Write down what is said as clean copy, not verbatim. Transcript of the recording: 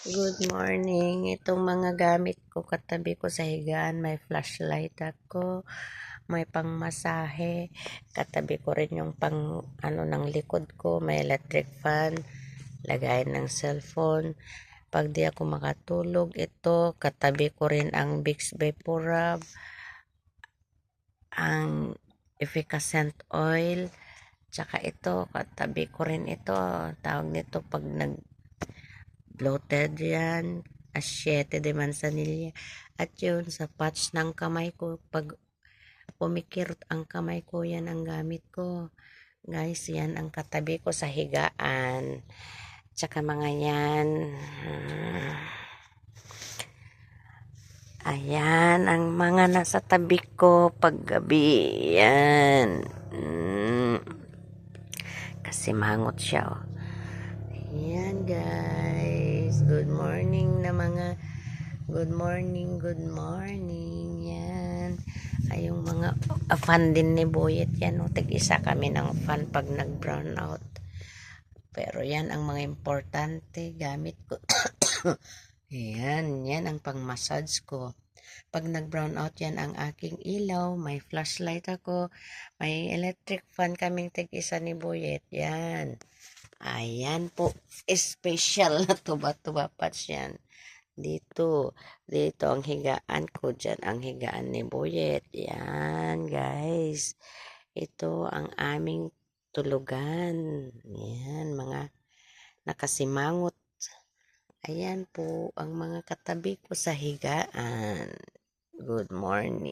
Good morning. Itong mga gamit ko katabi ko sa higaan. May flashlight ako. May pangmasahe. Katabi ko rin yung pang ng likod ko. May electric fan. Lagayan ng cellphone. Pag di ako makatulog, ito. Katabi ko rin ang Vicks Vaporub. Ang efficacent oil. Tsaka ito. Katabi ko rin ito. Tawag nito pag bloated yan, asyete de manzanilla. At yun, sa patch ng kamay ko, pag pumikirot ang kamay ko, yan ang gamit ko. Guys, yan ang katabi ko sa higaan. Tsaka mga yan. Ayan, ang mga nasa tabi ko paggabi. Yan. Kasi mangot siya, oh. Ayan, guys. Good morning na mga good morning. Yan. Ay, yung mga fan din ni Boyet yan. No? Tig-isa kami ng fan pag nag-brown out. Pero yan ang mga importante gamit ko. Yan ang pang-massage ko. Pag nag-brown out yan ang aking ilaw. May flashlight ako. May electric fan kaming tig-isa ni Boyet. Yan. Ayan po, special na tuba-tuba patch yan. Dito ang higaan ko, dyan ang higaan ni Boyet. Yan, guys. Ito ang aming tulugan. Yan, mga nakasimangot. Ayan po, ang mga katabi ko sa higaan. Good morning.